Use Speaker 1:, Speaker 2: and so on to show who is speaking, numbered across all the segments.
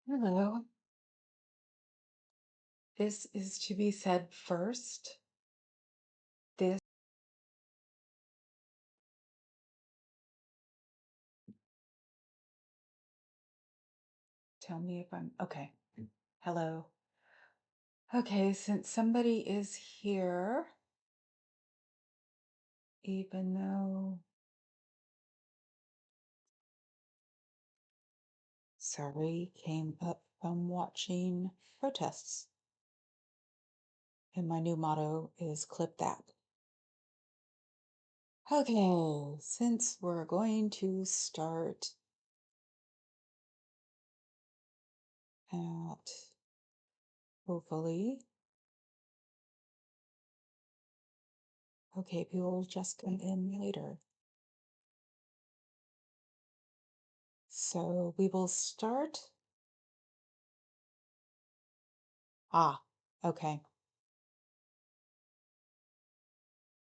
Speaker 1: Hello. This is to be said first. This, tell me if I'm okay. Hello. Okay, since somebody is here, even though, sorry, came up from watching protests. And my new motto is clip that. Okay, since we're going to start at hopefully, okay, people will just come in later. So we will start. Okay.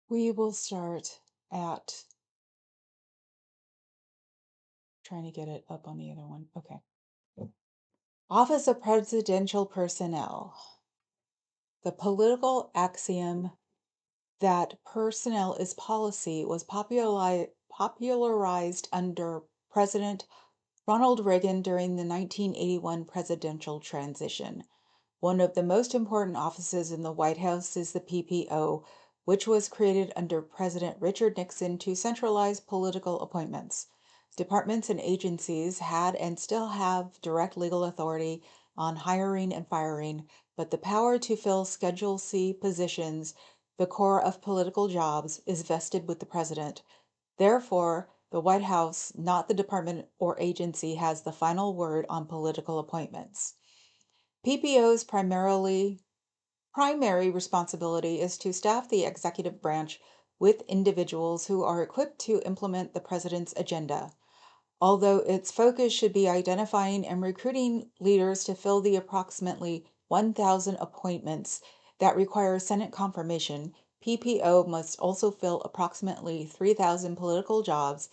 Speaker 1: We will start at trying to get it up on the other one. Okay. Office of Presidential Personnel. The political axiom that personnel is policy was popularized under President Ronald Reagan during the 1981 presidential transition. One of the most important offices in the White House is the PPO, which was created under President Richard Nixon to centralize political appointments. Departments and agencies had and still have direct legal authority on hiring and firing, but the power to fill Schedule C positions, the core of political jobs, is vested with the president. Therefore, the White House, not the department or agency, has the final word on political appointments. PPO's primary responsibility is to staff the executive branch with individuals who are equipped to implement the president's agenda. Although its focus should be identifying and recruiting leaders to fill the approximately 1,000 appointments that require Senate confirmation, PPO must also fill approximately 3,000 political jobs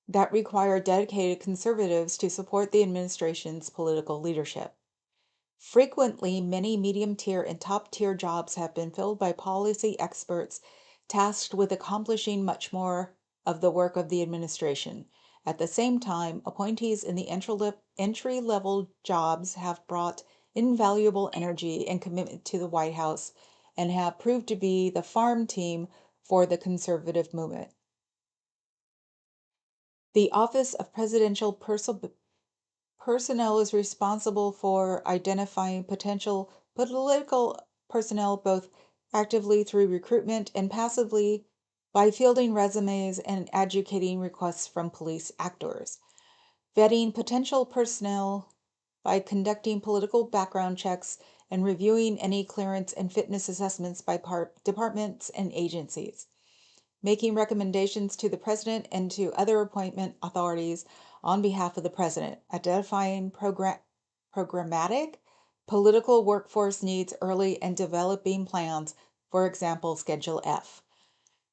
Speaker 1: that require dedicated conservatives to support the administration's political leadership. Frequently, many medium-tier and top-tier jobs have been filled by policy experts tasked with accomplishing much more of the work of the administration. At the same time, appointees in the entry-level jobs have brought invaluable energy and commitment to the White House and have proved to be the farm team for the conservative movement. The Office of Presidential Personnel is responsible for identifying potential political personnel both actively through recruitment and passively by fielding resumes and adjudicating requests from police actors. Vetting potential personnel by conducting political background checks and reviewing any clearance and fitness assessments by departments and agencies. Making recommendations to the president and to other appointment authorities on behalf of the president, identifying programmatic political workforce needs early and developing plans, for example, Schedule F.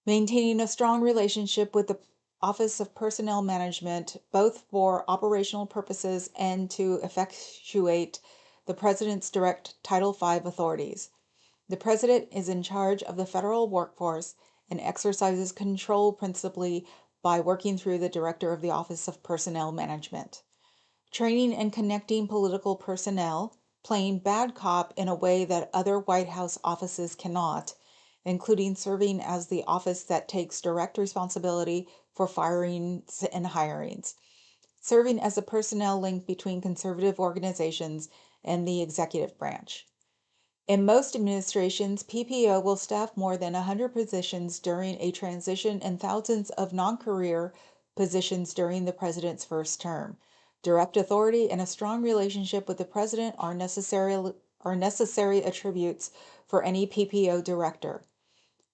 Speaker 1: Maintaining a strong relationship with the Office of Personnel Management, both for operational purposes and to effectuate the president's direct Title V authorities. The president is in charge of the federal workforce and exercises control principally by working through the director of the Office of Personnel Management. Training and connecting political personnel, playing bad cop in a way that other White House offices cannot, including serving as the office that takes direct responsibility for firings and hirings, serving as a personnel link between conservative organizations and the executive branch. In most administrations, PPO will staff more than 100 positions during a transition and thousands of non-career positions during the president's first term. Direct authority and a strong relationship with the president are necessary attributes for any PPO director.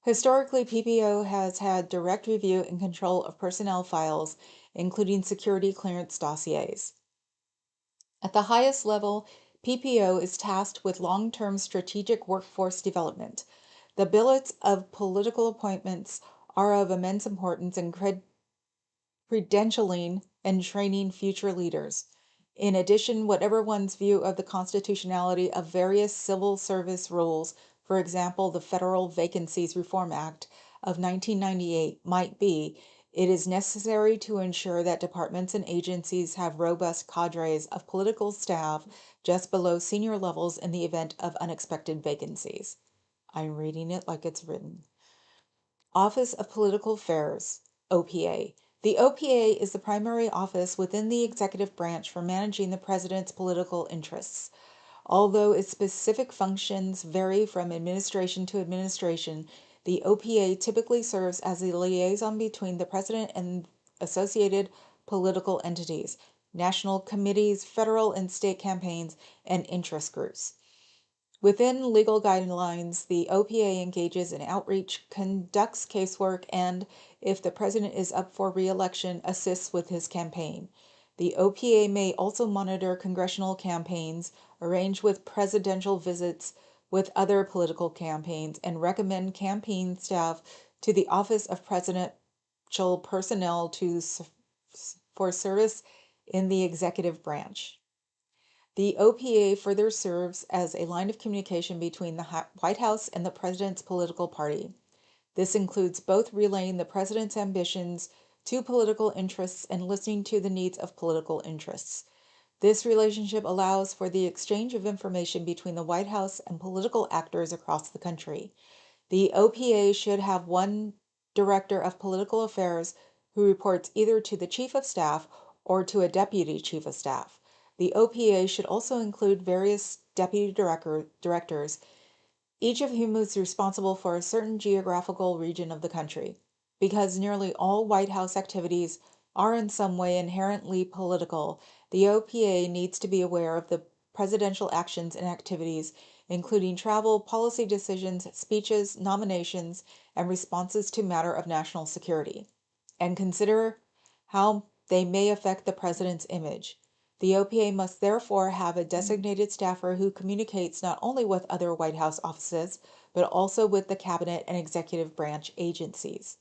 Speaker 1: Historically, PPO has had direct review and control of personnel files, including security clearance dossiers. At the highest level, PPO is tasked with long-term strategic workforce development. The billets of political appointments are of immense importance in credentialing and training future leaders. In addition, whatever one's view of the constitutionality of various civil service rules, for example, the Federal Vacancies Reform Act of 1998, might be, it is necessary to ensure that departments and agencies have robust cadres of political staff just below senior levels in the event of unexpected vacancies. I'm reading it like it's written. Office of Political Affairs, OPA. The OPA is the primary office within the executive branch for managing the president's political interests. Although its specific functions vary from administration to administration, the OPA typically serves as the liaison between the president and associated political entities, national committees, federal and state campaigns, and interest groups. Within legal guidelines, the OPA engages in outreach, conducts casework, and, if the president is up for re-election, assists with his campaign. The OPA may also monitor congressional campaigns, arrange with presidential visits with other political campaigns, and recommend campaign staff to the Office of Presidential Personnel for service in the executive branch. The OPA further serves as a line of communication between the White House and the president's political party. This includes both relaying the president's ambitions to political interests and listening to the needs of political interests. This relationship allows for the exchange of information between the White House and political actors across the country. The OPA should have one director of political affairs who reports either to the chief of staff or to a deputy chief of staff. The OPA should also include various deputy directors, each of whom is responsible for a certain geographical region of the country. Because nearly all White House activities are in some way inherently political, the OPA needs to be aware of the presidential actions and activities, including travel, policy decisions, speeches, nominations, and responses to matter of national security, and consider how they may affect the president's image. The OPA must therefore have a designated staffer who communicates not only with other White House offices, but also with the cabinet and executive branch agencies.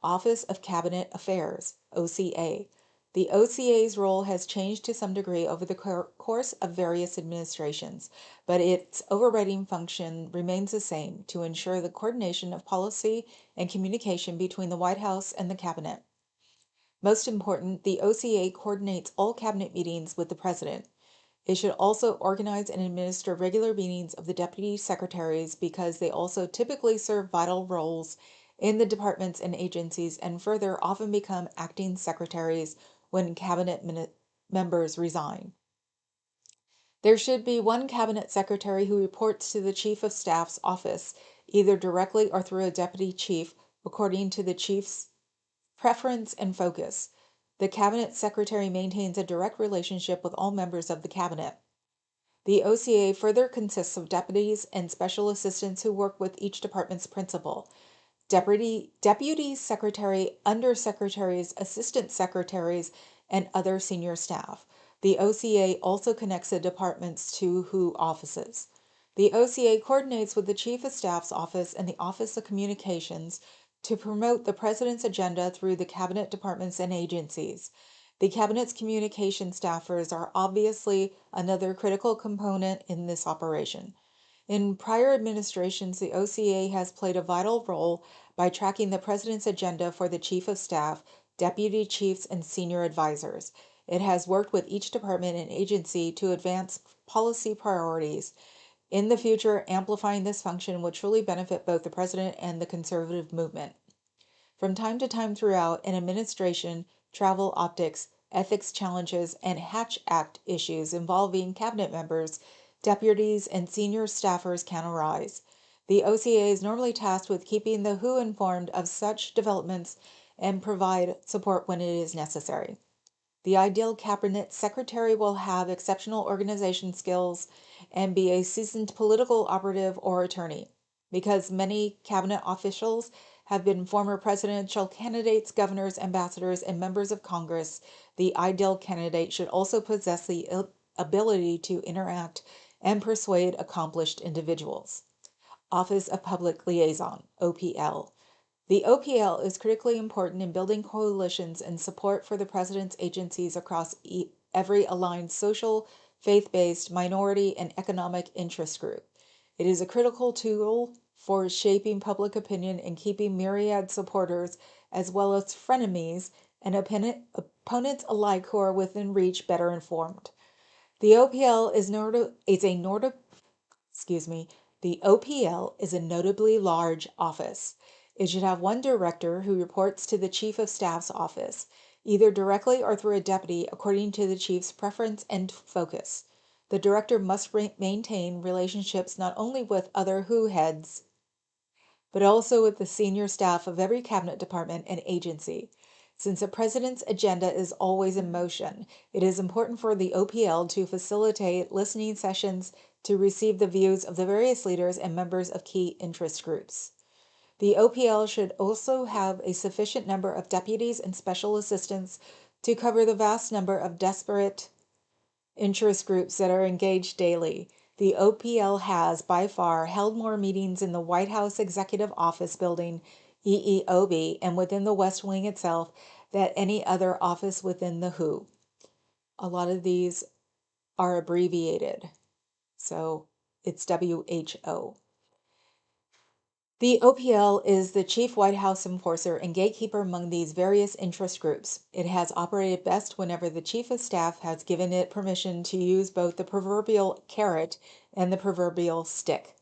Speaker 1: Office of Cabinet Affairs, OCA. The OCA's role has changed to some degree over the course of various administrations, but its overriding function remains the same: to ensure the coordination of policy and communication between the White House and the cabinet. Most important, the OCA coordinates all cabinet meetings with the president. It should also organize and administer regular meetings of the deputy secretaries because they also typically serve vital roles in the departments and agencies, and further often become acting secretaries when cabinet members resign. There should be one cabinet secretary who reports to the chief of staff's office, either directly or through a deputy chief, according to the chief's preference and focus. The cabinet secretary maintains a direct relationship with all members of the cabinet. The OCA further consists of deputies and special assistants who work with each department's principal, deputy secretary, undersecretaries, assistant secretaries, and other senior staff. The OCA also connects the departments to WHO offices. The OCA coordinates with the Chief of Staff's office and the Office of Communications to promote the President's agenda through the cabinet departments and agencies. The Cabinet's communication staffers are obviously another critical component in this operation. In prior administrations, the OCA has played a vital role by tracking the President's agenda for the Chief of Staff, deputy chiefs, and senior advisors. It has worked with each department and agency to advance policy priorities. In the future, amplifying this function would truly benefit both the President and the conservative movement. From time to time throughout an administration, travel optics, ethics challenges, and Hatch Act issues involving cabinet members, deputies, and senior staffers can arise. The OCA is normally tasked with keeping the WHO informed of such developments and provide support when it is necessary. The ideal cabinet secretary will have exceptional organization skills and be a seasoned political operative or attorney. Because many cabinet officials have been former presidential candidates, governors, ambassadors, and members of Congress, the ideal candidate should also possess the ability to interact and persuade accomplished individuals. Office of Public Liaison, OPL. The OPL is critically important in building coalitions and support for the president's agencies across every aligned social, faith-based, minority, and economic interest group. It is a critical tool for shaping public opinion and keeping myriad supporters as well as frenemies and opponents alike who are within reach better informed. The OPL the OPL is a notably large office. It should have one director who reports to the Chief of Staff's office, either directly or through a deputy according to the chief's preference and focus. The director must maintain relationships not only with other WHO heads, but also with the senior staff of every cabinet department and agency. Since the president's agenda is always in motion, it is important for the OPL to facilitate listening sessions to receive the views of the various leaders and members of key interest groups. The OPL should also have a sufficient number of deputies and special assistants to cover the vast number of disparate interest groups that are engaged daily. The OPL has, by far, held more meetings in the White House Executive Office Building, EEOB, and within the West Wing itself than any other office within the WHO. A lot of these are abbreviated, so it's WHO. The OPL is the chief White House enforcer and gatekeeper among these various interest groups. It has operated best whenever the Chief of Staff has given it permission to use both the proverbial carrot and the proverbial stick.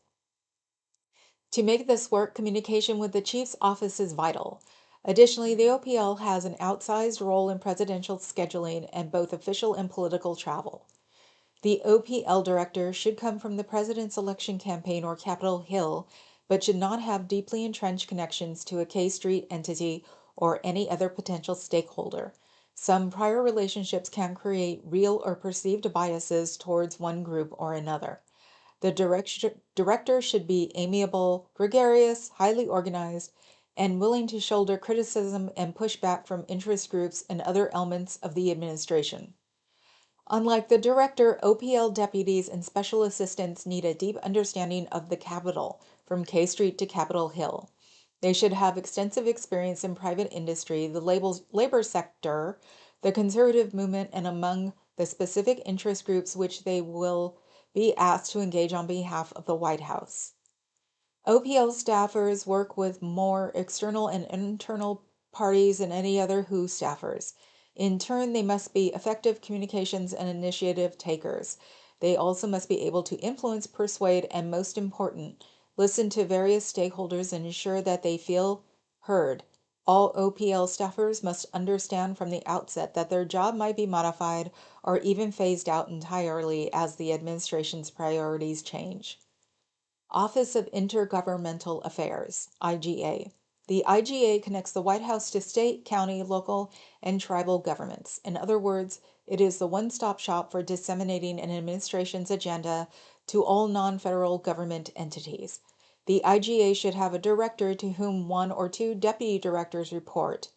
Speaker 1: To make this work, communication with the Chief's office is vital. Additionally, the OPL has an outsized role in presidential scheduling and both official and political travel. The OPL director should come from the president's election campaign or Capitol Hill, but should not have deeply entrenched connections to a K Street entity or any other potential stakeholder. Some prior relationships can create real or perceived biases towards one group or another. The director should be amiable, gregarious, highly organized, and willing to shoulder criticism and pushback from interest groups and other elements of the administration. Unlike the director, OPL deputies and special assistants need a deep understanding of the Capitol, from K Street to Capitol Hill. They should have extensive experience in private industry, the labor sector, the conservative movement, and among the specific interest groups which they will be asked to engage on behalf of the White House. OPL staffers work with more external and internal parties than any other WHO staffers. In turn, they must be effective communications and initiative takers. They also must be able to influence, persuade, and most important, listen to various stakeholders and ensure that they feel heard. All OPL staffers must understand from the outset that their job might be modified or even phased out entirely as the administration's priorities change. Office of Intergovernmental Affairs, IGA. The IGA connects the White House to state, county, local, and tribal governments. In other words, it is the one-stop shop for disseminating an administration's agenda to all non-federal government entities. The IGA should have a director to whom one or two deputy directors report.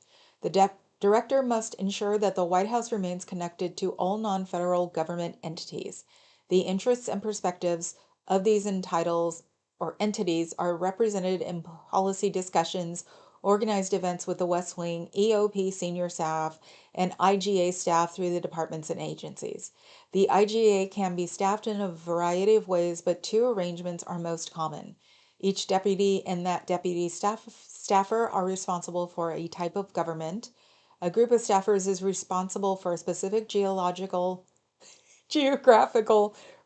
Speaker 1: The director must ensure that the White House remains connected to all non-federal government entities. The interests and perspectives of these entities are represented in policy discussions, organized events with the West Wing, EOP senior staff, and IGA staff through the departments and agencies. The IGA can be staffed in a variety of ways, but two arrangements are most common. Each deputy and that deputy staffer are responsible for a type of government. A group of staffers is responsible for a specific geographical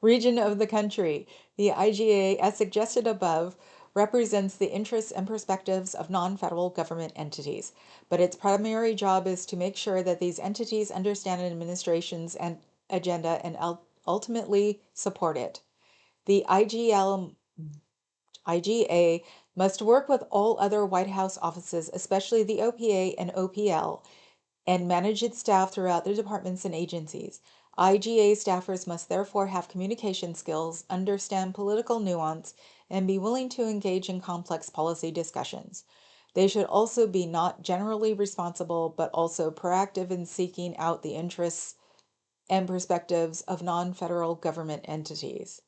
Speaker 1: region of the country. The IGA, as suggested above, represents the interests and perspectives of non-federal government entities, but its primary job is to make sure that these entities understand an administration's agenda and ultimately support it. The IGA must work with all other White House offices, especially the OPA and OPL, and manage its staff throughout the departments and agencies. IGA staffers must therefore have communication skills, understand political nuance, and be willing to engage in complex policy discussions. They should also be not generally responsible, but also proactive in seeking out the interests and perspectives of non-federal government entities.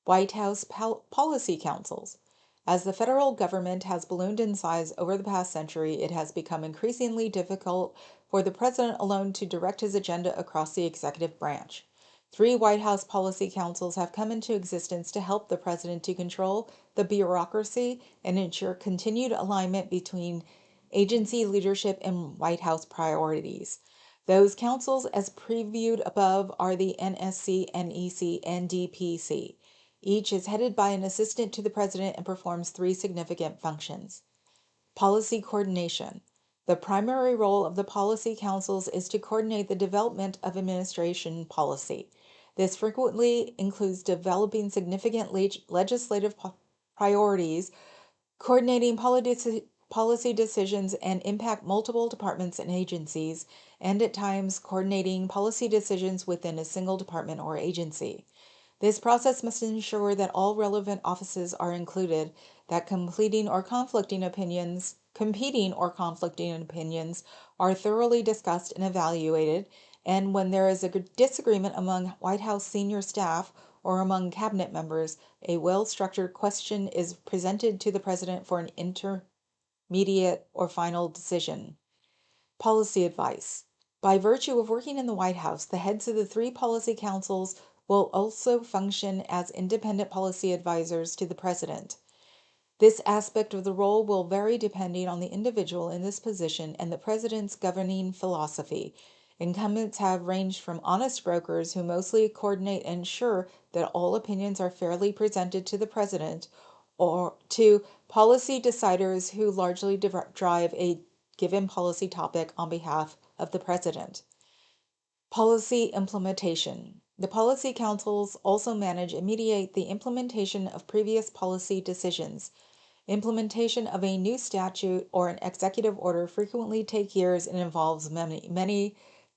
Speaker 1: White House policy councils. As the federal government has ballooned in size over the past century, it has become increasingly difficult for the president alone to direct his agenda across the executive branch. 3 White House policy councils have come into existence to help the president to control the bureaucracy and ensure continued alignment between agency leadership and White House priorities. Those councils, as previewed above, are the NSC, NEC, and DPC. Each is headed by an assistant to the president and performs 3 significant functions. Policy coordination. The primary role of the policy councils is to coordinate the development of administration policy. This frequently includes developing significant legislative priorities, coordinating policy decisions and impact multiple departments and agencies, and at times coordinating policy decisions within a single department or agency. This process must ensure that all relevant offices are included, that competing or conflicting opinions are thoroughly discussed and evaluated, and when there is a disagreement among White House senior staff or among cabinet members, a well-structured question is presented to the president for an intermediate or final decision. Policy advice. By virtue of working in the White House, the heads of the 3 policy councils will also function as independent policy advisors to the president. This aspect of the role will vary depending on the individual in this position and the president's governing philosophy. Incumbents have ranged from honest brokers who mostly coordinate and ensure that all opinions are fairly presented to the president, or to policy deciders who largely drive a given policy topic on behalf of the president. Policy implementation. The policy councils also manage and mediate the implementation of previous policy decisions. Implementation of a new statute or an executive order frequently take years and involves many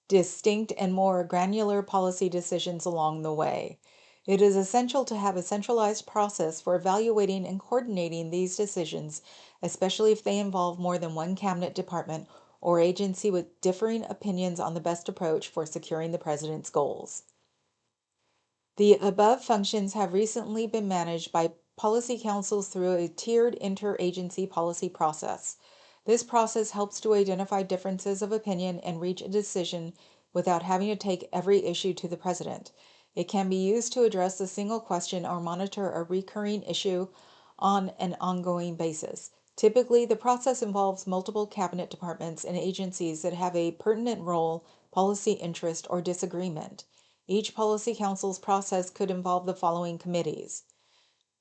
Speaker 1: distinct and more granular policy decisions along the way. It is essential to have a centralized process for evaluating and coordinating these decisions, especially if they involve more than one cabinet department or agency with differing opinions on the best approach for securing the president's goals. The above functions have recently been managed by policy councils through a tiered interagency policy process. This process helps to identify differences of opinion and reach a decision without having to take every issue to the president. It can be used to address a single question or monitor a recurring issue on an ongoing basis. Typically, the process involves multiple cabinet departments and agencies that have a pertinent role, policy interest, or disagreement. Each policy council's process could involve the following committees.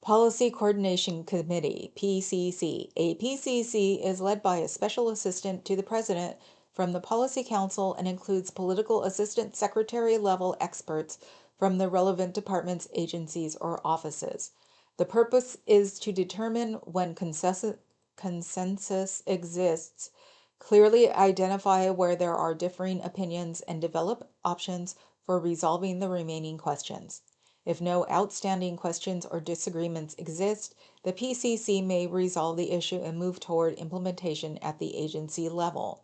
Speaker 1: Policy Coordination Committee, PCC. A PCC is led by a special assistant to the president from the Policy Council and includes political assistant secretary level experts from the relevant departments, agencies, or offices. The purpose is to determine when consensus exists, clearly identify where there are differing opinions, and develop options for resolving the remaining questions. If no outstanding questions or disagreements exist, the PCC may resolve the issue and move toward implementation at the agency level.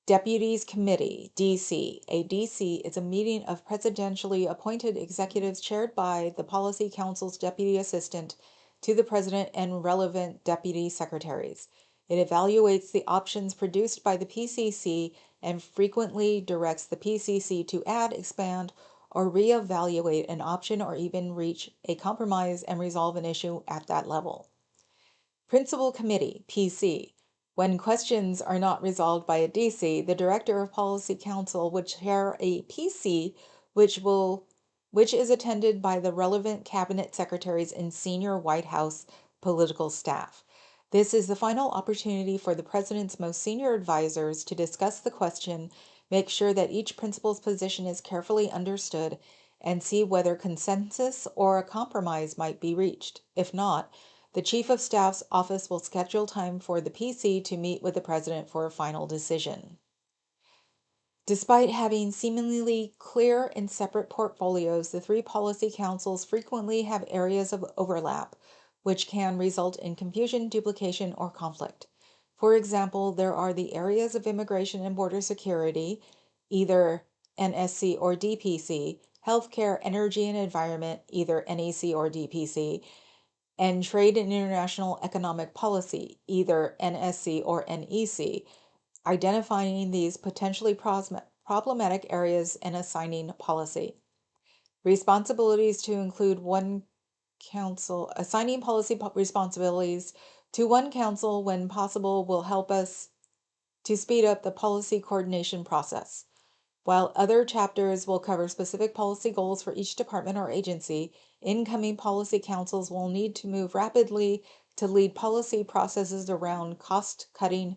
Speaker 1: Deputies Committee, DC. A DC is a meeting of presidentially appointed executives chaired by the Policy Council's deputy assistant to the president and relevant deputy secretaries. It evaluates the options produced by the PCC and frequently directs the PCC to add, expand, or reevaluate an option or even reach a compromise and resolve an issue at that level. Principal Committee, PC. When questions are not resolved by a DC, the Director of Policy Council would chair a PC, which is attended by the relevant cabinet secretaries and senior White House political staff. This is the final opportunity for the president's most senior advisors to discuss the question, make sure that each principal's position is carefully understood, and see whether consensus or a compromise might be reached. If not, the Chief of Staff's office will schedule time for the PC to meet with the president for a final decision. Despite having seemingly clear and separate portfolios, the 3 policy councils frequently have areas of overlap, which can result in confusion, duplication, or conflict. For example, there are the areas of immigration and border security, either NSC or DPC, healthcare, energy and environment, either NEC or DPC, and trade and international economic policy, either NSC or NEC. identifying these potentially problematic areas and assigning policy. Responsibilities to include one council, assigning policy responsibilities to one council when possible will help us to speed up the policy coordination process. While other chapters will cover specific policy goals for each department or agency, incoming policy councils will need to move rapidly to lead policy processes around cross-cutting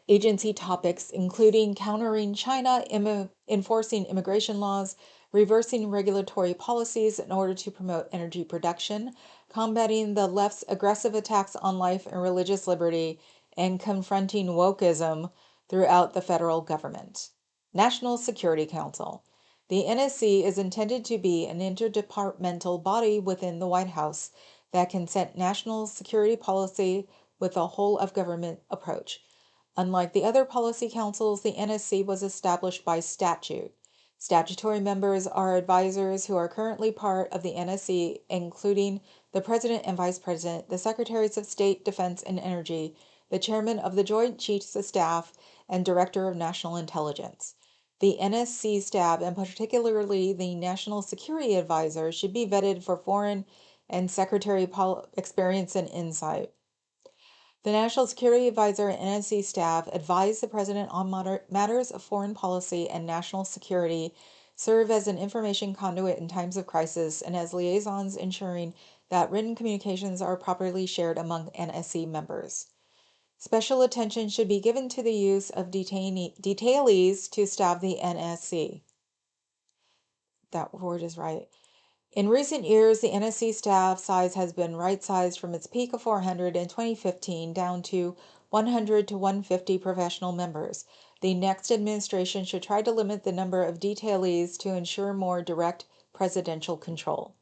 Speaker 1: agency topics, including countering China, enforcing immigration laws, reversing regulatory policies in order to promote energy production, combating the left's aggressive attacks on life and religious liberty, and confronting wokeism throughout the federal government. National Security Council. The NSC is intended to be an interdepartmental body within the White House that can set national security policy with a whole of government approach. Unlike the other policy councils, the NSC was established by statute. Statutory members are advisors who are currently part of the NSC, including the President and Vice President, the Secretaries of State, Defense, and Energy, the Chairman of the Joint Chiefs of Staff, and Director of National Intelligence. The NSC staff, and particularly the National Security Advisor, should be vetted for foreign and secretary experience and insight. The National Security Advisor and NSC staff advise the President on matters of foreign policy and national security, serve as an information conduit in times of crisis, and as liaisons ensuring that written communications are properly shared among NSC members. Special attention should be given to the use of detailees to staff the NSC. That word is right. In recent years, the NSC staff size has been right-sized from its peak of 400 in 2015 down to 100 to 150 professional members. The next administration should try to limit the number of detailees to ensure more direct presidential control.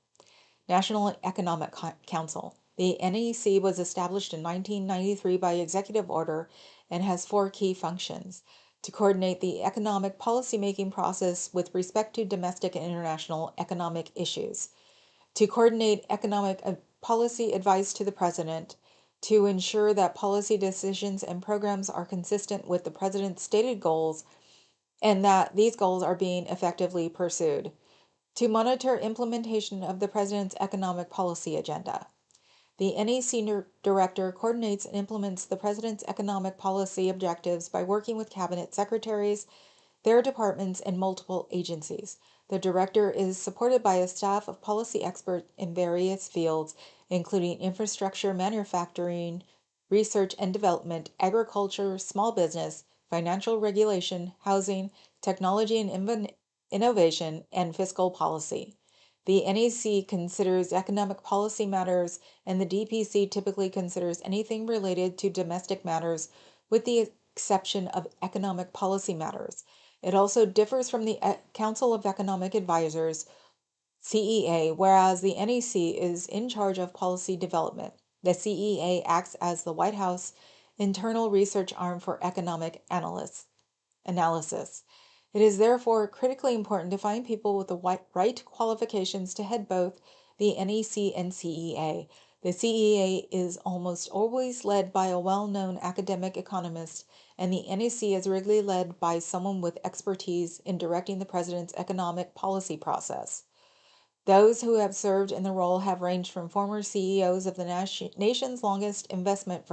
Speaker 1: National Economic Council. The NEC was established in 1993 by executive order and has 4 key functions: to coordinate the economic policymaking process with respect to domestic and international economic issues, to coordinate economic policy advice to the President, to ensure that policy decisions and programs are consistent with the President's stated goals and that these goals are being effectively pursued, to monitor implementation of the President's economic policy agenda. The NEC Director coordinates and implements the President's economic policy objectives by working with Cabinet Secretaries, their departments, and multiple agencies. The Director is supported by a staff of policy experts in various fields, including infrastructure, manufacturing, research and development, agriculture, small business, financial regulation, housing, technology and innovation, and fiscal policy. The NEC considers economic policy matters, and the DPC typically considers anything related to domestic matters, with the exception of economic policy matters. It also differs from the Council of Economic Advisors, CEA, whereas the NEC is in charge of policy development. The CEA acts as the White House internal research arm for economic analysis. It is therefore critically important to find people with the right qualifications to head both the NEC and CEA. The CEA is almost always led by a well-known academic economist, and the NEC is regularly led by someone with expertise in directing the President's economic policy process. Those who have served in the role have ranged from former CEOs of the nation's largest investment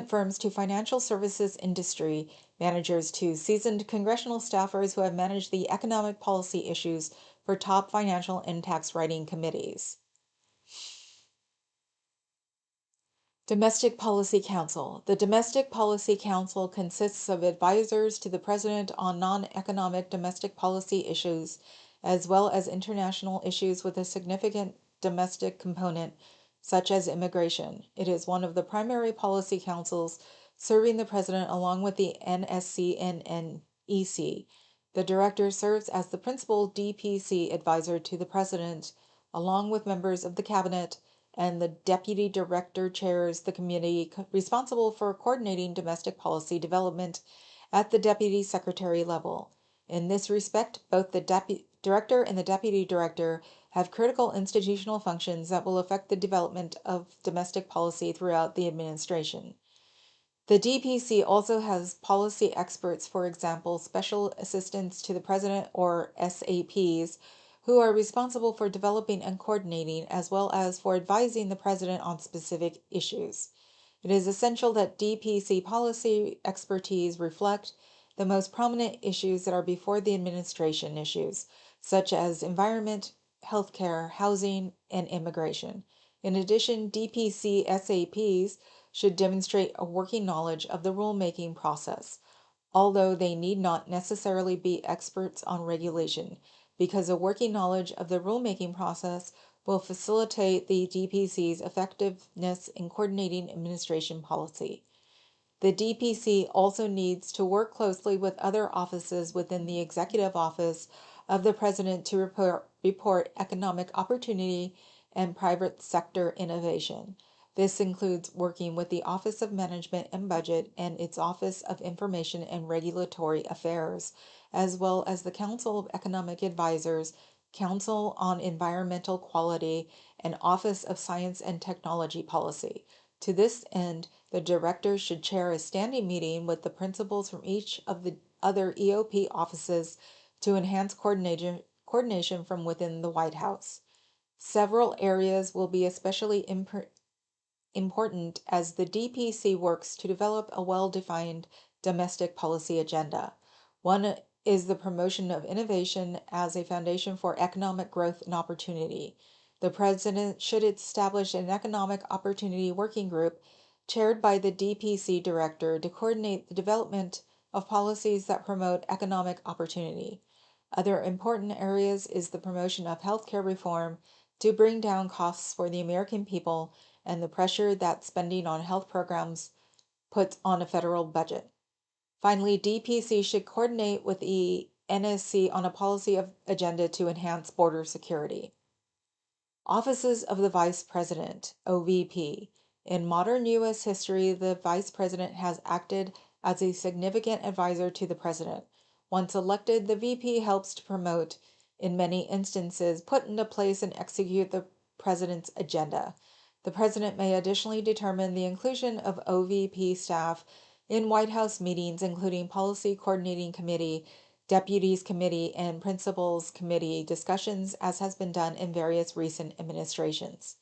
Speaker 1: firms to financial services industry managers to seasoned congressional staffers who have managed the economic policy issues for top financial and tax writing committees. Domestic Policy Council. The Domestic Policy Council consists of advisors to the President on non-economic domestic policy issues, as well as international issues with a significant domestic component, such as immigration. It is one of the primary policy councils serving the President along with the NSC and NEC. The Director serves as the principal DPC advisor to the President, along with members of the Cabinet, and the Deputy Director chairs the committee responsible for coordinating domestic policy development at the Deputy Secretary level. In this respect, both the director and the deputy director have critical institutional functions that will affect the development of domestic policy throughout the administration. The DPC also has policy experts, for example, special assistants to the president or SAPs, who are responsible for developing and coordinating as well as for advising the president on specific issues. It is essential that DPC policy expertise reflect the most prominent issues that are before the administration issues, such as environment, healthcare, housing, and immigration. In addition, DPC SAPs should demonstrate a working knowledge of the rulemaking process, although they need not necessarily be experts on regulation, because a working knowledge of the rulemaking process will facilitate the DPC's effectiveness in coordinating administration policy. The DPC also needs to work closely with other offices within the executive office of the president to report economic opportunity and private sector innovation. This includes working with the Office of Management and Budget and its Office of Information and Regulatory Affairs, as well as the Council of Economic Advisors, Council on Environmental Quality, and Office of Science and Technology Policy. To this end, the director should chair a standing meeting with the principals from each of the other EOP offices to enhance coordination from within the White House. Several areas will be especially important as the DPC works to develop a well-defined domestic policy agenda. One is the promotion of innovation as a foundation for economic growth and opportunity. The president should establish an economic opportunity working group chaired by the DPC director to coordinate the development of policies that promote economic opportunity. Other important areas is the promotion of healthcare reform to bring down costs for the American people and the pressure that spending on health programs puts on a federal budget. Finally, DPC should coordinate with the NSC on a policy agenda to enhance border security. Offices of the Vice President, OVP. In modern U.S. history, the Vice President has acted as a significant advisor to the President. Once elected, the VP helps to promote, in many instances, put into place and execute the President's agenda. The President may additionally determine the inclusion of OVP staff in White House meetings, including Policy Coordinating Committee, Deputies Committee, and Principals Committee discussions, as has been done in various recent administrations.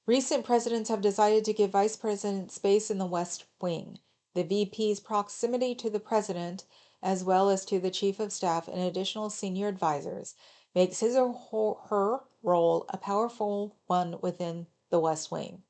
Speaker 1: Recent presidents have decided to give Vice President space in the West Wing. The VP's proximity to the President, as well as to the Chief of Staff and additional senior advisors, makes his or her role a powerful one within the West Wing.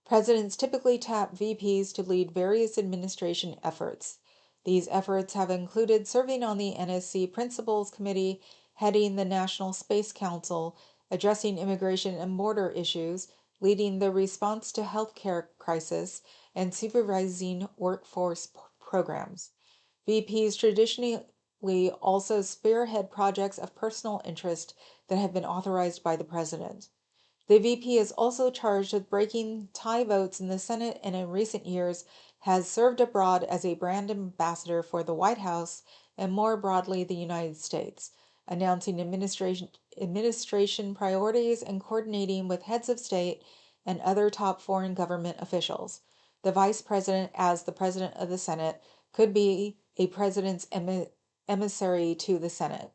Speaker 1: Presidents typically tap VPs to lead various administration efforts. These efforts have included serving on the NSC Principals Committee, heading the National Space Council, addressing immigration and border issues, leading the response to healthcare crisis, and supervising workforce programs. VPs traditionally also spearhead projects of personal interest that have been authorized by the President. The VP is also charged with breaking tie votes in the Senate and in recent years has served abroad as a brand ambassador for the White House and more broadly the United States, announcing administration priorities and coordinating with heads of state and other top foreign government officials. The Vice President, as the President of the Senate, could be a president's emissary to the Senate.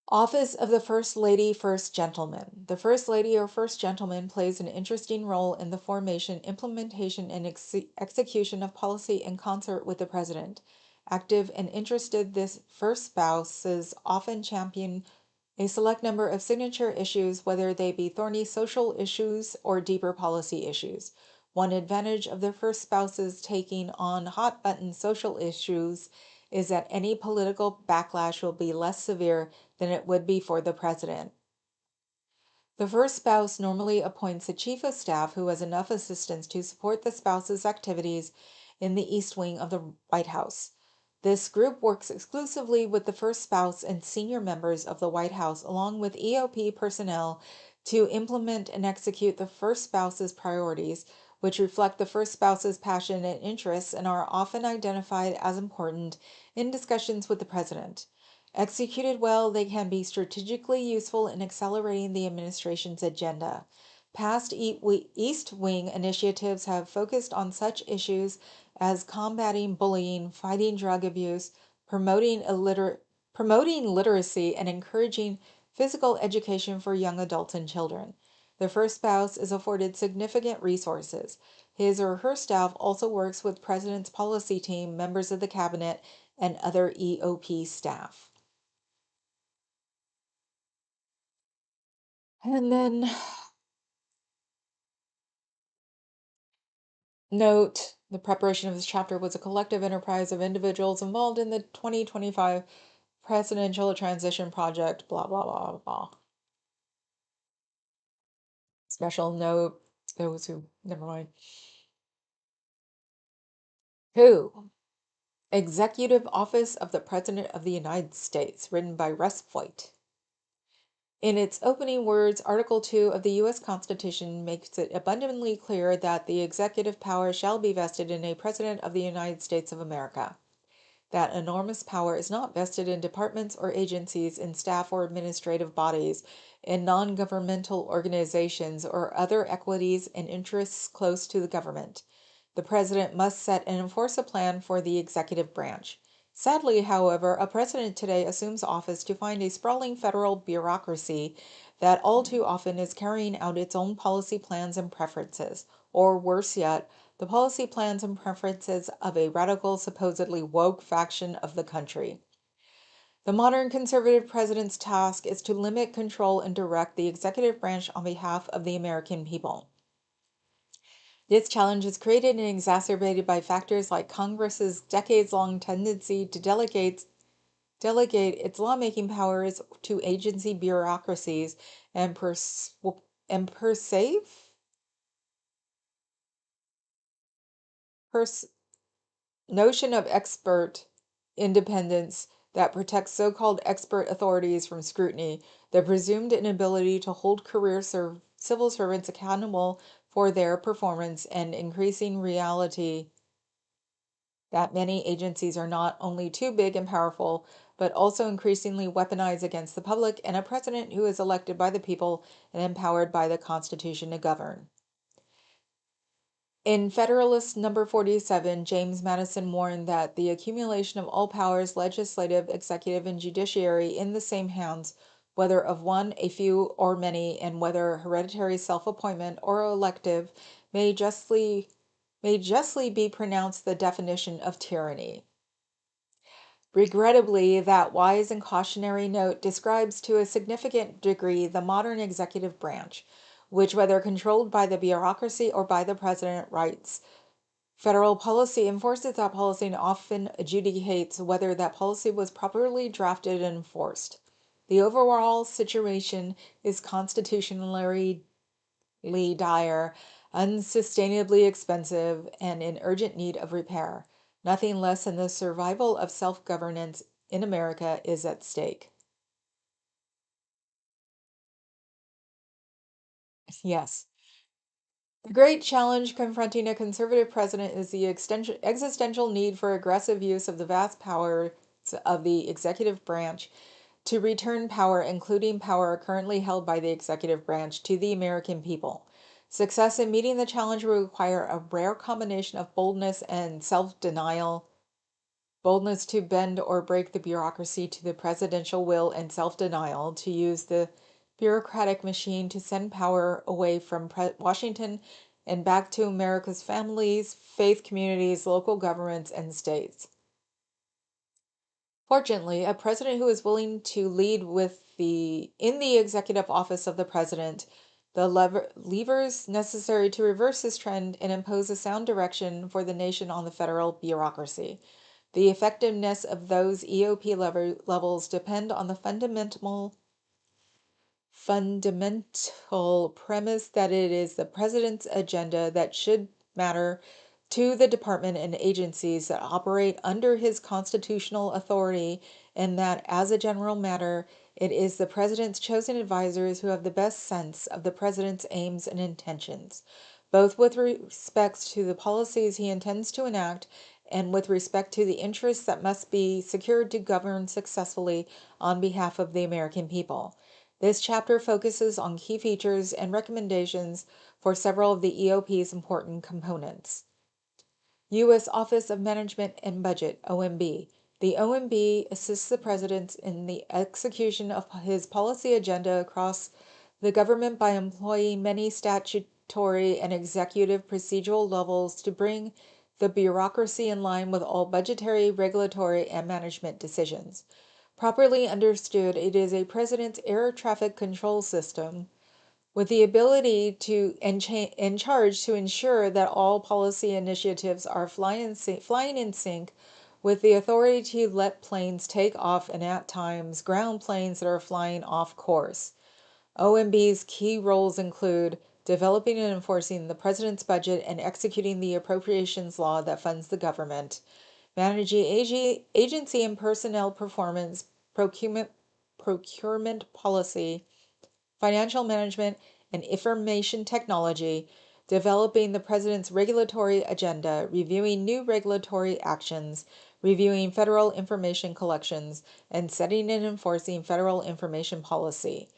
Speaker 1: Office of the First Lady, First Gentleman. The First Lady or First Gentleman plays an interesting role in the formation, implementation, and execution of policy in concert with the President. Active and interested, this first spouses often champion a select number of signature issues, whether they be thorny social issues or deeper policy issues. One advantage of the first spouses taking on hot button social issues is that any political backlash will be less severe than it would be for the president. The first spouse normally appoints a chief of staff who has enough assistants to support the spouse's activities in the East Wing of the White House. This group works exclusively with the first spouse and senior members of the White House, along with EOP personnel, to implement and execute the first spouse's priorities, which reflect the first spouse's passion and interests and are often identified as important in discussions with the president. Executed well, they can be strategically useful in accelerating the administration's agenda. Past East Wing initiatives have focused on such issues as combating bullying, fighting drug abuse, promoting literacy, and encouraging physical education for young adults and children. The first spouse is afforded significant resources. His or her staff also works with President's policy team, members of the cabinet, and other EOP staff. And then note the preparation of this chapter was a collective enterprise of individuals involved in the 2025 presidential transition project, blah, blah, blah, blah. Special note, those who, never mind. Who? Executive Office of the President of the United States, written by Russ Foyt. In its opening words, Article 2 of the U.S. Constitution makes it abundantly clear that the executive power shall be vested in a President of the United States of America. That enormous power is not vested in departments or agencies, in staff or administrative bodies, in non governmental organizations, or other equities and interests close to the government. The President must set and enforce a plan for the executive branch. Sadly, however, a president today assumes office to find a sprawling federal bureaucracy that all too often is carrying out its own policy plans and preferences, or worse yet, the policy plans and preferences of a radical, supposedly woke faction of the country. The modern conservative president's task is to limit, control, and direct the executive branch on behalf of the American people. This challenge is created and exacerbated by factors like Congress's decades-long tendency to delegate its lawmaking powers to agency bureaucracies and perceive notion of expert independence that protects so-called expert authorities from scrutiny, the presumed inability to hold career civil servants accountable for their performance, and increasing reality that many agencies are not only too big and powerful, but also increasingly weaponized against the public and a president who is elected by the people and empowered by the Constitution to govern. In Federalist Number 47, James Madison warned that the accumulation of all powers, legislative, executive, and judiciary, in the same hands, whether of one, a few, or many, and whether hereditary self-appointment or elective, may justly be pronounced the definition of tyranny. Regrettably, that wise and cautionary note describes to a significant degree the modern executive branch, which, whether controlled by the bureaucracy or by the president, writes federal policy, enforces that policy, and often adjudicates whether that policy was properly drafted and enforced. The overall situation is constitutionally dire, unsustainably expensive, and in urgent need of repair. Nothing less than the survival of self-governance in America is at stake. Yes. The great challenge confronting a conservative president is the existential need for aggressive use of the vast powers of the executive branch to return power, including power currently held by the executive branch, to the American people. Success in meeting the challenge will require a rare combination of boldness and self-denial, boldness to bend or break the bureaucracy to the presidential will, and self-denial to use the bureaucratic machine to send power away from Washington and back to America's families, faith communities, local governments, and states. Fortunately, a president who is willing to lead in the executive office of the president the levers necessary to reverse this trend and impose a sound direction for the nation on the federal bureaucracy. The effectiveness of those EOP levels depend on the fundamental premise that it is the president's agenda that should matter to the department and agencies that operate under his constitutional authority, and that, as a general matter, it is the president's chosen advisors who have the best sense of the president's aims and intentions, both with respect to the policies he intends to enact and with respect to the interests that must be secured to govern successfully on behalf of the American people. This chapter focuses on key features and recommendations for several of the EOP's important components. U.S. Office of Management and Budget, OMB. The OMB assists the President in the execution of his policy agenda across the government by employing many statutory and executive procedural levels to bring the bureaucracy in line with all budgetary, regulatory, and management decisions. Properly understood, it is a President's air traffic control system with the ability to in charge to ensure that all policy initiatives are flying in sync with the authority to let planes take off and at times ground planes that are flying off course. OMB's key roles include developing and enforcing the President's budget and executing the appropriations law that funds the government, managing agency and personnel performance, procurement policy, financial management, and information technology, developing the President's regulatory agenda, reviewing new regulatory actions, reviewing federal information collections, and setting and enforcing federal information policy,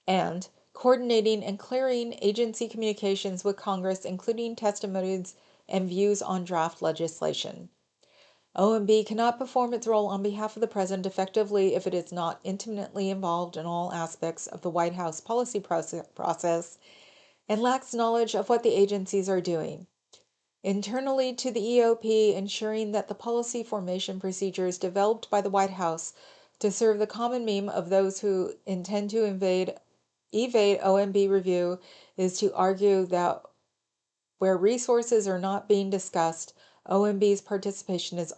Speaker 1: and coordinating and clearing agency communications with Congress, including testimonies and views on draft legislation. OMB cannot perform its role on behalf of the President effectively if it is not intimately involved in all aspects of the White House policy process and lacks knowledge of what the agencies are doing. Internally to the EOP, ensuring that the policy formation procedures developed by the White House to serve the common meme of those who intend to evade OMB review is to argue that where resources are not being discussed, OMB's participation is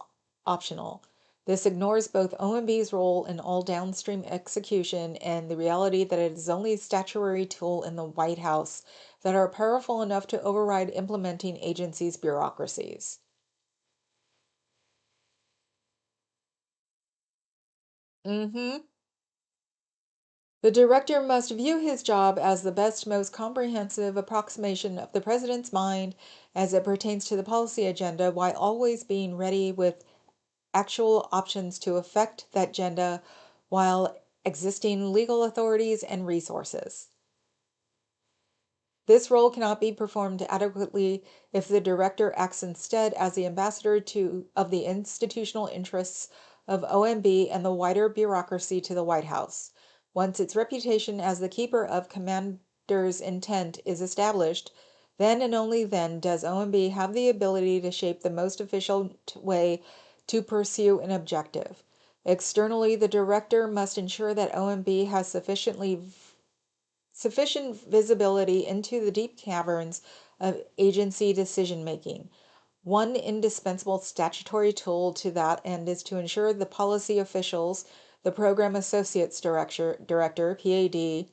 Speaker 1: optional. This ignores both OMB's role in all downstream execution and the reality that it is only a statutory tool in the White House that are powerful enough to override implementing agencies' bureaucracies. Mm-hmm. The director must view his job as the best, most comprehensive approximation of the President's mind as it pertains to the policy agenda, while always being ready with actual options to affect that agenda while existing legal authorities and resources. This role cannot be performed adequately if the director acts instead as the ambassador of the institutional interests of OMB and the wider bureaucracy to the White House. Once its reputation as the keeper of commander's intent is established, then and only then does OMB have the ability to shape the most efficient way to pursue an objective. Externally, the director must ensure that OMB has sufficient visibility into the deep caverns of agency decision making. One indispensable statutory tool to that end is to ensure the policy officials, the Program Associates Director, PAD,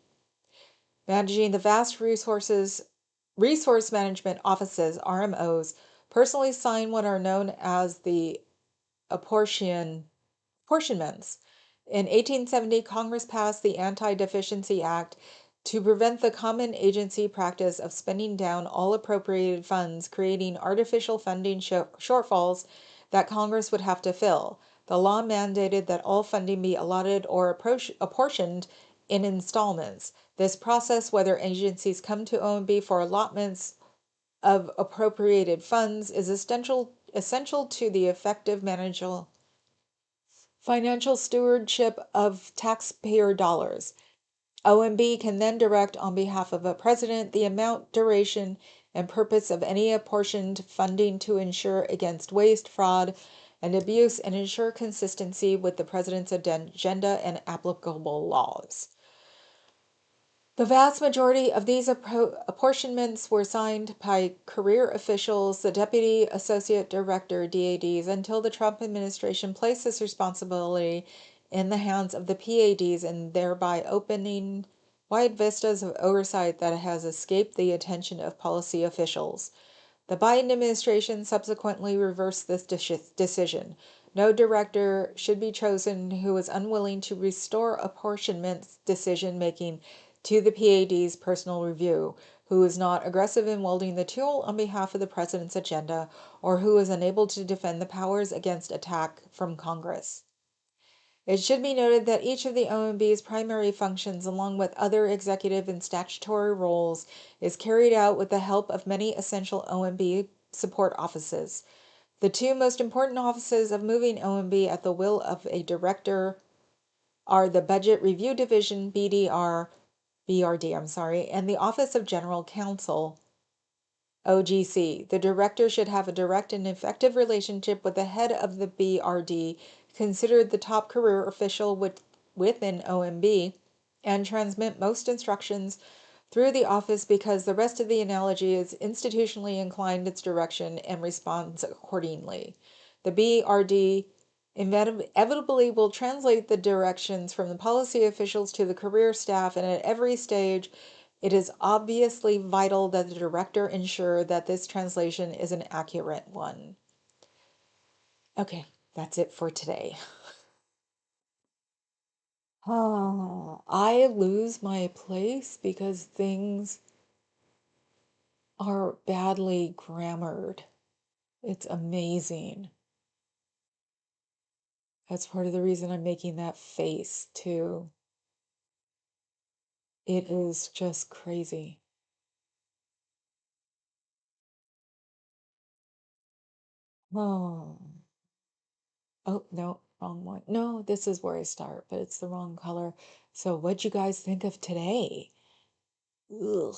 Speaker 1: managing the vast resource management offices, RMOs, personally sign what are known as the apportionments. In 1870, Congress passed the Anti-Deficiency Act to prevent the common agency practice of spending down all appropriated funds, creating artificial funding shortfalls that Congress would have to fill. The law mandated that all funding be allotted or apportioned in installments. This process, whether agencies come to OMB for allotments of appropriated funds, is essential to the effective financial stewardship of taxpayer dollars. OMB can then direct on behalf of a president the amount, duration, and purpose of any apportioned funding to ensure against waste, fraud, and abuse and ensure consistency with the president's agenda and applicable laws. The vast majority of these apportionments were signed by career officials, the Deputy Associate Director, DADs, until the Trump administration placed this responsibility in the hands of the PADs and thereby opening wide vistas of oversight that has escaped the attention of policy officials. The Biden administration subsequently reversed this decision. No director should be chosen who is unwilling to restore apportionment decision making to the PAD's personal review. who is not aggressive in wielding the tool on behalf of the president's agenda, or who is unable to defend the powers against attack from Congress. It should be noted that each of the OMB's primary functions, along with other executive and statutory roles, is carried out with the help of many essential OMB support offices. The two most important offices of moving OMB at the will of a director are the Budget Review Division, BRD, and the Office of General Counsel, OGC. The director should have a direct and effective relationship with the head of the BRD, considered the top career official within OMB, and transmit most instructions through the office because the rest of the analogy is institutionally inclined its direction and responds accordingly. The BRD inevitably will translate the directions from the policy officials to the career staff, and at every stage, it is obviously vital that the director ensure that this translation is an accurate one. Okay, that's it for today. I lose my place because things are badly grammared. It's amazing. That's part of the reason I'm making that face, too. It is just crazy. Oh, oh, no, wrong one. No, this is where I start, but it's the wrong color. So, what'd you guys think of today? Ugh.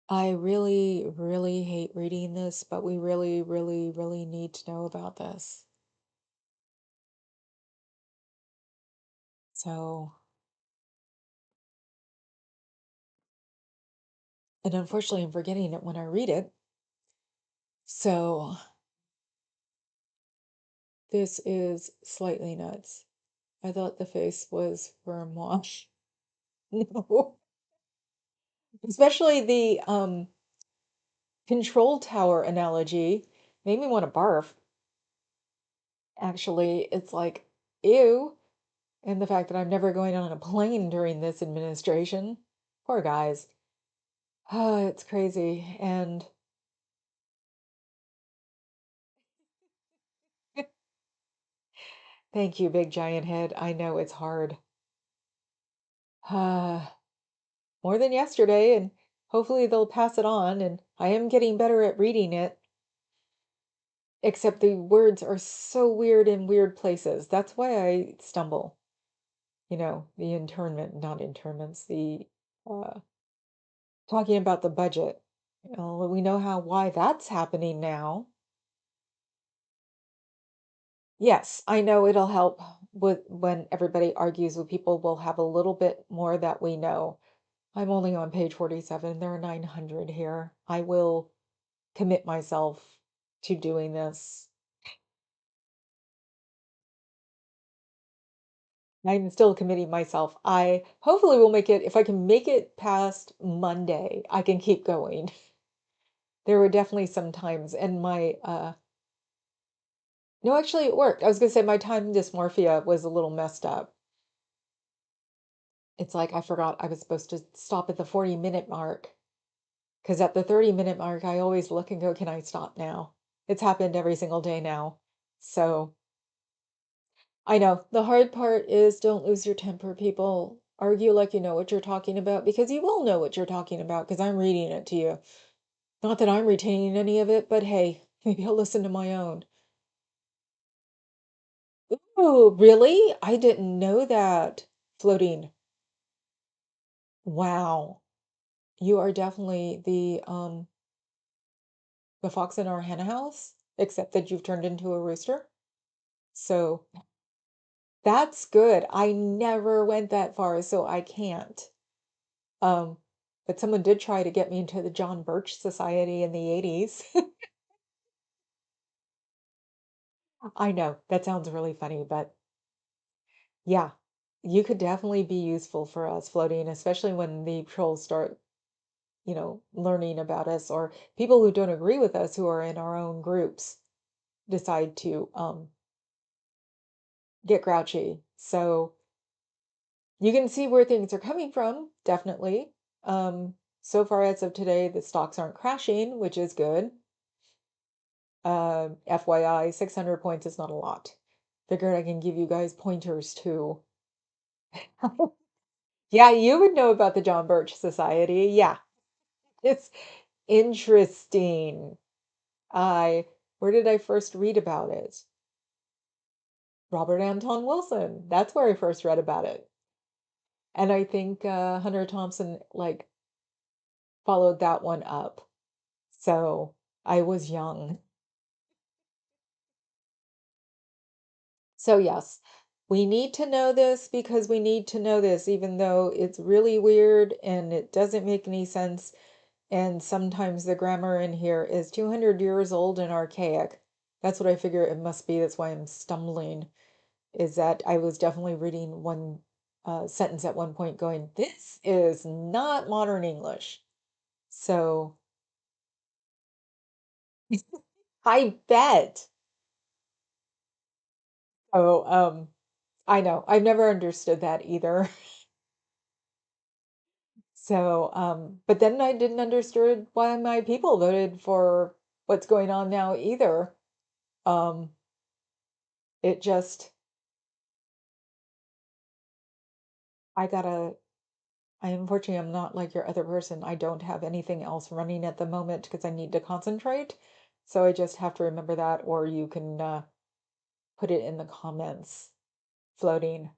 Speaker 1: I really, really hate reading this, but we really, really, really need to know about this. So, and unfortunately, I'm forgetting it when I read it. So, this is slightly nuts. I thought the face was for Mosh. No. Especially the control tower analogy made me want to barf. Actually, it's like, ew. And the fact that I'm never going on a plane during this administration. Poor guys. Oh, it's crazy. And thank you, big giant head. I know it's hard. More than yesterday, and hopefully they'll pass it on. And I am getting better at reading it, except the words are so weird in weird places. That's why I stumble. The internment, not internments, the uh, talking about the budget. We know why that's happening now. Yes, I know it'll help with when everybody argues with people, we'll have a little bit more that we know. I'm only on page 47. There are 900 here. I will commit myself to doing this. I'm still committing myself. I hopefully will make it, if I can make it past Monday, I can keep going. There were definitely some times, and no, actually it worked. I was gonna say my time dysmorphia was a little messed up. It's like I forgot I was supposed to stop at the 40-minute mark. Because at the 30-minute mark, I always look and go, can I stop now? It's happened every single day now. So I know the hard part is don't lose your temper, people. Argue like you know what you're talking about because you will know what you're talking about because I'm reading it to you. Not that I'm retaining any of it, but hey, maybe I'll listen to my own. Oh, really? I didn't know that. Floating. Wow. You are definitely the fox in our hen house, except that you've turned into a rooster. So that's good. I never went that far, so I can't. Um, but someone did try to get me into the John Birch Society in the 80s. I know that sounds really funny, but yeah, you could definitely be useful for us floating, especially when the trolls start, learning about us or people who don't agree with us who are in our own groups decide to get grouchy. So You can see where things are coming from, definitely. So far as of today, the stocks aren't crashing, which is good. FYI, 600 points is not a lot. Figured I can give you guys pointers too. Yeah, you would know about the John Birch Society. Yeah, it's interesting. I Where did I first read about it? Robert Anton Wilson. That's where I first read about it. And I think Hunter Thompson like followed that one up. So I was young. So yes, we need to know this because we need to know this, even though it's really weird and it doesn't make any sense. And sometimes the grammar in here is 200 years old and archaic. That's what I figure it must be. That's why I'm stumbling, is that I was definitely reading one sentence at one point going, this is not modern English. So I bet. Oh, I know. I've never understood that either. So, but then I didn't understand why my people voted for what's going on now either. Um, it just, I gotta, I unfortunately am not like your other person. I don't have anything else running at the moment because I need to concentrate. So I just have to remember that, or you can put it in the comments floating.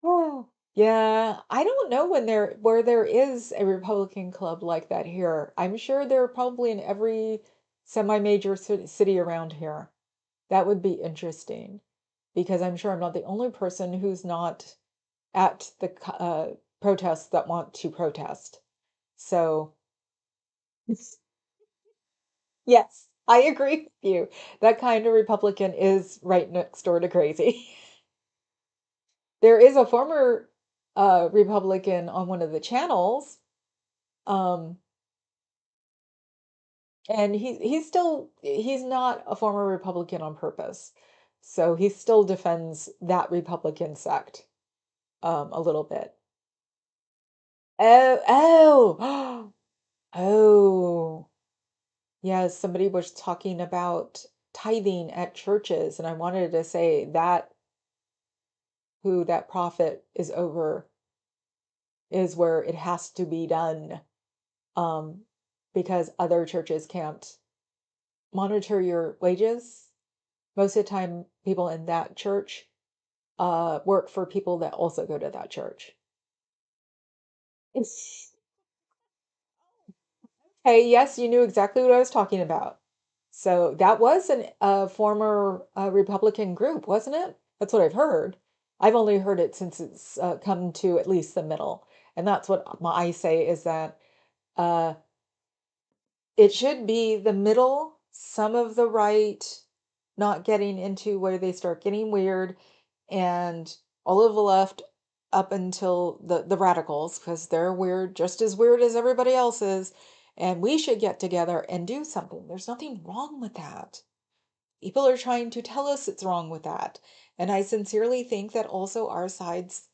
Speaker 1: Oh, yeah. I don't know where there is a Republican club like that here. I'm sure they're probably in every semi-major city around here. That would be interesting because I'm sure I'm not the only person who's not at the protests that want to protest. So, yes, I agree with you. That kind of Republican is right next door to crazy. There is a former Republican on one of the channels, um, and he's not a former Republican on purpose, so he still defends that Republican sect a little bit. Oh, oh, yes. Somebody was talking about tithing at churches, and I wanted to say that who that prophet is over is where it has to be done, um, because other churches can't monitor your wages. Most of the time, people in that church work for people that also go to that church. It's, hey, yes, you knew exactly what I was talking about. So that was a former Republican group, wasn't it? That's what I've heard. I've only heard it since it's come to at least the middle. And that's what I say is that uh, it should be the middle, some of the right, not getting into where they start getting weird, and all of the left up until the radicals, because they're weird, just as weird as everybody else is. And we should get together and do something. There's nothing wrong with that. People are trying to tell us it's wrong with that. And I sincerely think that also our side's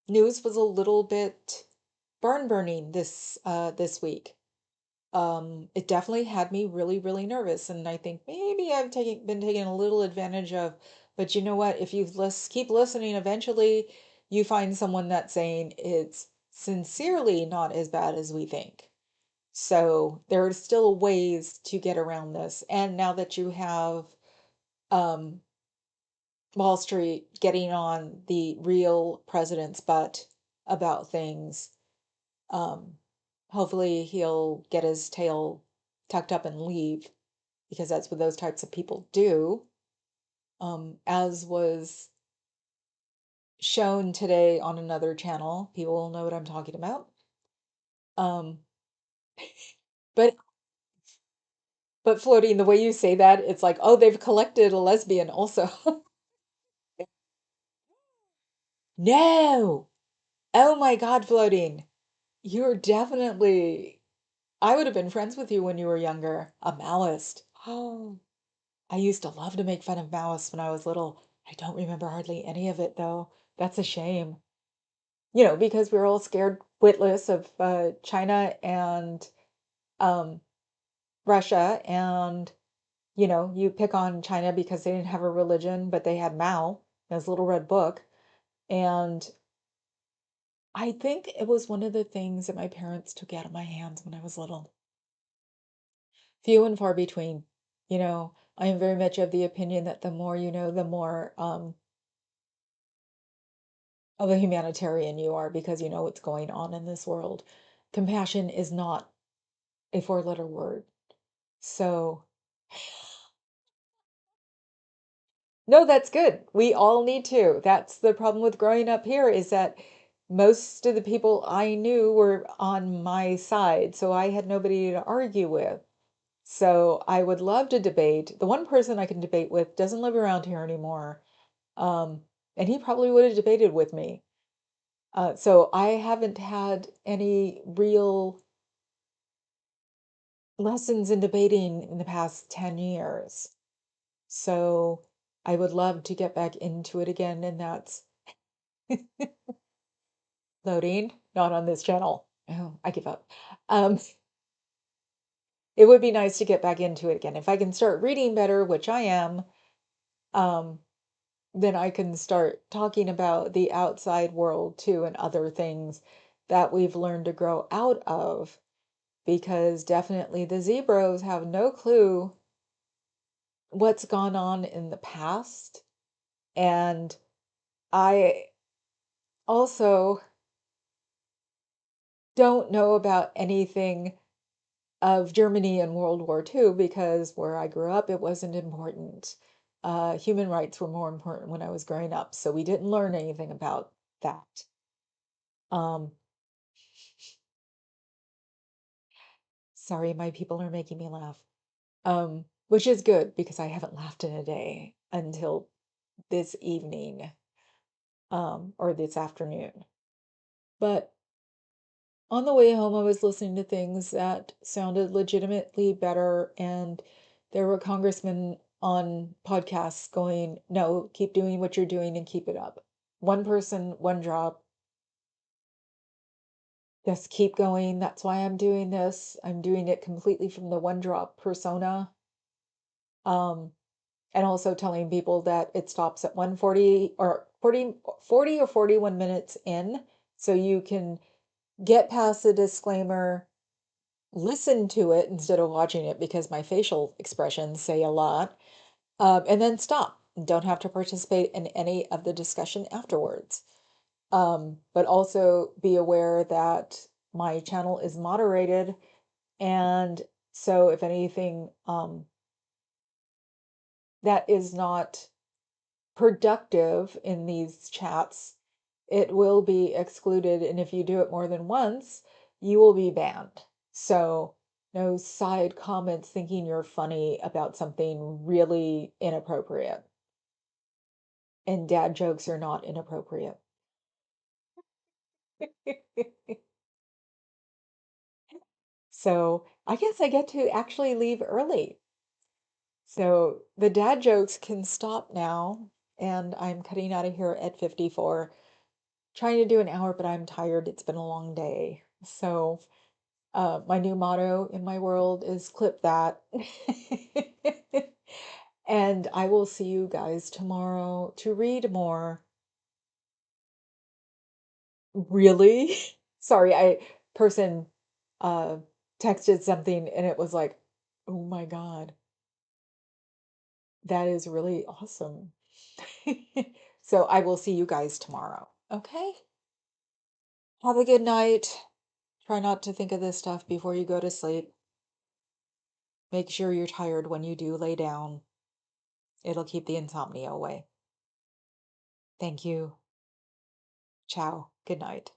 Speaker 1: news was a little bit burning this week. It definitely had me really, really nervous, and I think maybe been taken a little advantage of. But you know what? If you keep listening, eventually you find someone that's saying it's sincerely not as bad as we think. So there are still ways to get around this. And now that you have um, Wall Street getting on the real president's butt about things, um, hopefully he'll get his tail tucked up and leave because that's what those types of people do. As was shown today on another channel, people will know what I'm talking about. Um, but floating, the way you say that, it's like, oh, they've collected a lesbian also. No. Oh my God, floating. You're definitely, I would have been friends with you when you were younger. A Maoist. Oh, I used to love to make fun of Maoists when I was little. I don't remember hardly any of it though. That's a shame. Because we're all scared witless of China and um, Russia, and you pick on China because they didn't have a religion, but they had Mao, his little red book, and I think it was one of the things that my parents took out of my hands when I was little. Few and far between. I am very much of the opinion that the more you know, the more of a humanitarian you are because you know what's going on in this world. Compassion is not a four-letter word. So, no, that's good. We all need to. That's the problem with growing up here is that most of the people I knew were on my side, so I had nobody to argue with. So I would love to debate. The one person I can debate with doesn't live around here anymore. Um, and he probably would have debated with me. So I haven't had any real lessons in debating in the past 10 years. So I would love to get back into it again, and that's loading, not on this channel. Oh, I give up. Um, it would be nice to get back into it again. If I can start reading better, which I am, um, then I can start talking about the outside world too and other things that we've learned to grow out of because definitely the Zebros have no clue what's gone on in the past. And I also don't know about anything of Germany in World War II because where I grew up, it wasn't important. Human rights were more important when I was growing up, so we didn't learn anything about that. Um, Sorry, my people are making me laugh. Which is good because I haven't laughed in a day until this evening, or this afternoon. But on the way home, I was listening to things that sounded legitimately better, and there were congressmen on podcasts going, no, keep doing what you're doing and keep it up. One person, one job, just keep going. That's why I'm doing this. I'm doing it completely from the one drop persona. Um, and also telling people that it stops at 140 or 40 or 41 minutes in. So you can get past the disclaimer, listen to it instead of watching it because my facial expressions say a lot, and then stop. Don't have to participate in any of the discussion afterwards. But also be aware that my channel is moderated. And so if anything that is not productive in these chats, it will be excluded. And if you do it more than once, you will be banned. So, no side comments thinking you're funny about something really inappropriate. And dad jokes are not inappropriate. So, I guess I get to actually leave early. So, the dad jokes can stop now. And I'm cutting out of here at 54. Trying to do an hour, but I'm tired. It's been a long day. So, my new motto in my world is clip that. And I will see you guys tomorrow to read more. Really? Sorry, person uh texted something and it was like, "Oh my God, that is really awesome." So I will see you guys tomorrow. Okay? Have a good night. Try not to think of this stuff before you go to sleep. Make sure you're tired when you do lay down. It'll keep the insomnia away. Thank you. Ciao. Good night.